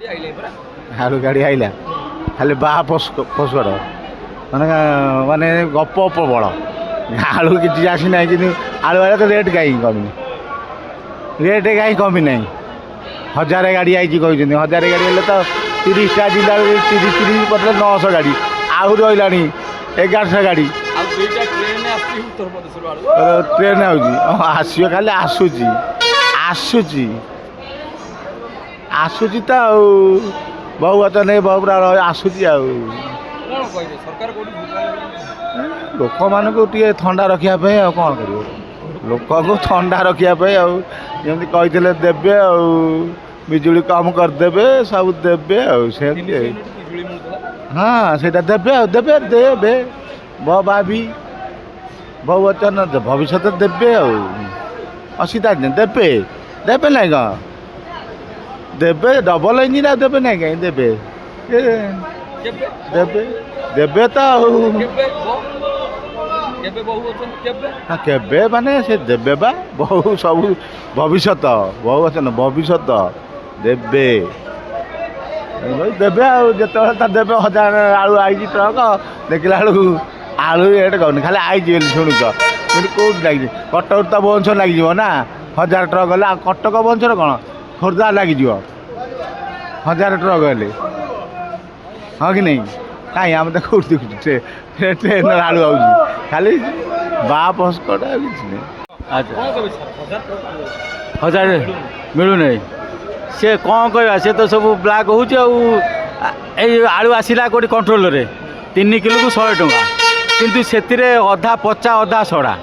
ଆଳୁ ଗାଡ଼ି ଆଇଲା ଖାଲି ବାହା ପୋଷଡ଼ ମାନେ ମାନେ ଗପ ପ୍ରବଳ ଆଳୁ କିଛି ଆସିନାହିଁ କିନ୍ତୁ ଆଳୁ ଆଳୁ ତ ରେଟ୍ କାହିଁକି କମିନି ରେଟ୍ କାହିଁକି କମି ନାହିଁ 1000 ଗାଡ଼ି ଆଇଛି କହିଛନ୍ତି 1000 ଗାଡ଼ି ହେଲେ ତ 30ଟା ଜିଲ୍ଲାରୁ 30 ପତ୍ର 900 ଗାଡ଼ି ଆଉ ରହିଲାଣି 1100 ଗାଡ଼ି ଟ୍ରେନ୍ ଆଉଛି ଆସିବ ଖାଲି ଆସୁଛି ଆସୁଛି ତ ଆଉ ବହୁ ଗଛ ନେଇ ବହୁ ପୁରା ଆସୁଛି ଆଉ ଲୋକମାନଙ୍କୁ ଟିକେ ଥଣ୍ଡା ରଖିବା ପାଇଁ ଆଉ କ'ଣ କରିବ ଲୋକଙ୍କୁ ଥଣ୍ଡା ରଖିବା ପାଇଁ ଆଉ ଯେମିତି କହିଥିଲେ ଦେବେ ଆଉ ବିଜୁଳି କମ୍ କରିଦେବେ ସବୁ ଦେବେ ଆଉ ସେମିତି ହଁ ସେଇଟା ଦେବେ ଆଉ ଦେବେ ଭାବି ବହୁ ବଚନ ଭବିଷ୍ୟତ ଦେବେ ଆଉ ଅସୁବିଧା ଦେବେ ନାଇଁ କ'ଣ ଦେବେ ଡବଲ ଇଞ୍ଜିନ୍ ଆଉ ଦେବେ ନାଇଁ କାହିଁ ଦେବେ ତ ଆଉ କେବେ ମାନେ ସେ ଦେବେ ବା ବହୁ ସବୁ ଭବିଷ୍ୟତ ବହୁ ଅଛ ନା ଭବିଷ୍ୟତ ଦେବେ ଆଉ ଯେତେବେଳେ ତା ଦେବେ 1000 ଆଳୁ ଆଇଛି ଟ୍ରକ ଦେଖିଲା ବେଳକୁ ଆଳୁ ରେଟ୍ କହୁନି ଖାଲି ଆଇଛି ବୋଲି ଶୁଣୁଛ କିନ୍ତୁ କେଉଁଠି ଲାଗିଛି କଟକ ତ ଭୁବନେଶ୍ୱର ଲାଗିଯିବ ନା 1000 ଟ୍ରକ ହେଲେ ଆଉ କଟକ ଭୁବନେଶ୍ୱର କ'ଣ ଖୋର୍ଦ୍ଧା ଲାଗିଯିବ 1000 ଟ୍ରକ ହେଲେ ହଁ କି ନାହିଁ କାହିଁ ଆମେ ତ କେଉଁଠି ଦେଖୁଛୁ ଟ୍ରେନ୍ ଆଳୁ ଆଉଛି ଖାଲି ବା ପସ୍କଟ ଆଉ କିଛି ନାହିଁ ଆଚ୍ଛା 1000 ମିଳୁନାହିଁ ସେ କ'ଣ କହିବା ସେ ତ ସବୁ ବ୍ଲାକ୍ ହେଉଛି ଆଉ ଏଇ ଆଳୁ ଆସିଲା କେଉଁଠି କଣ୍ଟ୍ରୋଲରେ 3 କିଲୋକୁ 100 ଟଙ୍କା କିନ୍ତୁ ସେଥିରେ ଅଧା ପଚା ଅଧା ସଡ଼ା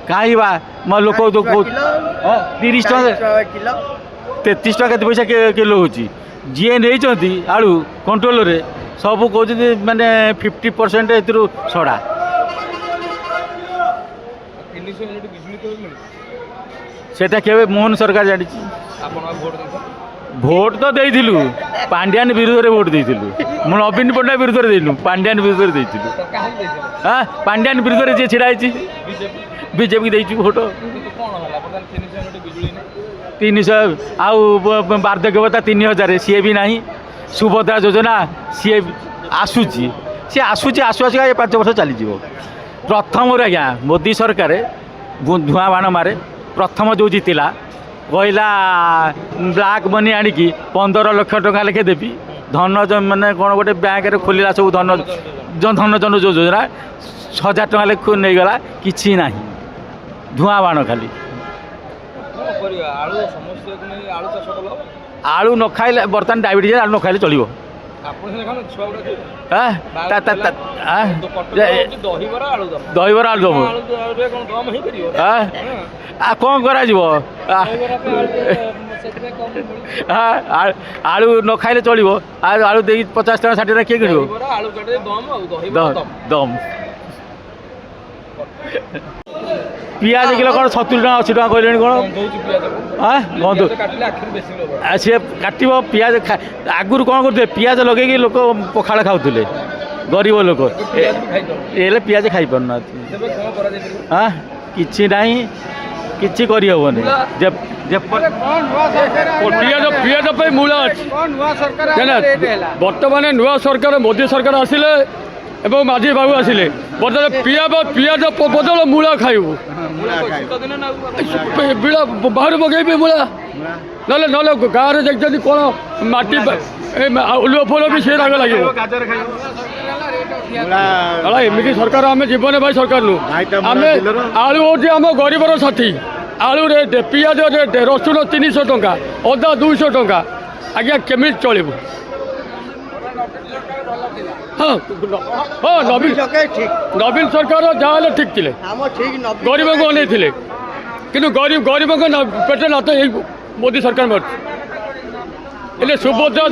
କାହିଁ ବା ମୋ ଲୋକ 30 ଟଙ୍କା 33 ଟଙ୍କା କେତେ ପଇସା କିଲୋ ହେଉଛି ଯିଏ ନେଇଛନ୍ତି ଆଳୁ କଣ୍ଟ୍ରୋଲରେ ସବୁ କହୁଛନ୍ତି ମାନେ 50% ଏଥିରୁ ସଡ଼ା ସେଟା କେବେ ମୋହନ ସରକାର ଜାଣିଛି ଭୋଟ ତ ଦେଇଥିଲୁ ପାଣ୍ଡିଆନ ବିରୁଦ୍ଧରେ ଭୋଟ ଦେଇଥିଲୁ ମୁଁ ନବୀନ ପଟ୍ଟନାୟକ ବିରୁଦ୍ଧରେ ଦେଇନୁ ପାଣ୍ଡିଆନ ବିରୁଦ୍ଧରେ ଦେଇଥିଲୁ ହଁ ପାଣ୍ଡିଆନ ବିରୁଦ୍ଧରେ ଯିଏ ଛିଡ଼ା ହେଇଛି ବିଜେପି ଦେଇଛୁ ଭୋଟ 300 ଆଉ ବାର୍ଦ୍ଧକ୍ୟ ଭତ୍ତା 3000 ସିଏ ବି ନାହିଁ ସୁଭଦ୍ରା ଯୋଜନା ସିଏ ଆସୁଛି ଆସୁ 5 ବର୍ଷ ଚାଲିଯିବ ପ୍ରଥମରୁ ଆଜ୍ଞା ମୋଦି ସରକାର ଧୂଆଁ ବାଣ ମାରେ ପ୍ରଥମ ଯେଉଁ ଜିତିଲା କହିଲା ବ୍ଲାକ୍ ମନି ଆଣିକି 15 ଲକ୍ଷ ଟଙ୍କା ଲେଖେ ଦେବି ଧନ ମାନେ କ'ଣ ଗୋଟେ ବ୍ୟାଙ୍କରେ ଖୋଲିଲା ସବୁ ଧନ ଜନ ଯୋଜନା 1000 ଟଙ୍କା ଲେଖେ ନେଇଗଲା କିଛି ନାହିଁ ଧୂଆଁ ବାଣ ଖାଲି ଆଳୁ ନ ଖାଇଲେ ବର୍ତ୍ତମାନ ଡାଇବେଟିସ୍ ଆଳୁ ନ ଖାଇଲେ ଚଳିବ ଦହିବରା ଆଳୁଦମ କ'ଣ କରାଯିବ ଆଳୁ ନ ଖାଇଲେ ଚଳିବ ଆଳୁ ଦେଇକି 50 ଟଙ୍କା 60 ଟଙ୍କା କିଏ କିଣିବ ଦମ ପିଆଜ କିଲୋ କ'ଣ 70 ଟଙ୍କା 80 ଟଙ୍କା କହିଲେଣି କ'ଣ ସିଏ କାଟିବ ପିଆଜ ଆଗରୁ କ'ଣ କରୁଥିଲେ ପିଆଜ ଲଗେଇକି ଲୋକ ପଖାଳ ଖାଉଥିଲେ ଗରିବ ଲୋକ ହେଲେ ପିଆଜ ଖାଇପାରୁନାହାନ୍ତି କିଛି ନାହିଁ କିଛି କରିହେବନି ପିଆଜ ପାଇଁ ମୂଳ ଅଛି ବର୍ତ୍ତମାନ ନୂଆ ସରକାର ମୋଦି ସରକାର ଆସିଲେ ଏବଂ ମାଝୀ ବାବୁ ଆସିଲେ ବର୍ତ୍ତମାନ ପିଆଜ ବଦଳ ମୂଳା ଖାଇବୁ ବାହାରୁ ମଗେଇବି ମୂଳା ନହେଲେ ଗାଁରେ ଦେଖିଛନ୍ତି କ'ଣ ମାଟି ଉଲୁଅ ଫୁଲ ବି ସେ ରାଗ ଲାଗିବ ଏମିତି ସରକାର ଆମେ ଜୀବନ ଭାଇ ସରକାର ନୁହଁ ଆମେ ଆଳୁ ହେଉଛି ଆମ ଗରିବର ସାଥୀ ଆଳୁ ରେଟ୍ ପିଆଜ ରେଟ୍ ରସୁଣ 300 ଟଙ୍କା ଅଦା 200 ଟଙ୍କା ଆଜ୍ଞା କେମିତି ଚଳିବୁ ହଁ ନବୀନ ସରକାର ଯାହା ହେଲେ ଠିକ୍ ଥିଲେ ଗରିବଙ୍କୁ ଅନେଇଥିଲେ କିନ୍ତୁ ଗରିବଙ୍କ ପେଟରେ ନାତ ଏଇ ମୋଦି ସରକାର ମାରୁଛି ହେଲେ ସୁଭଦ୍ରା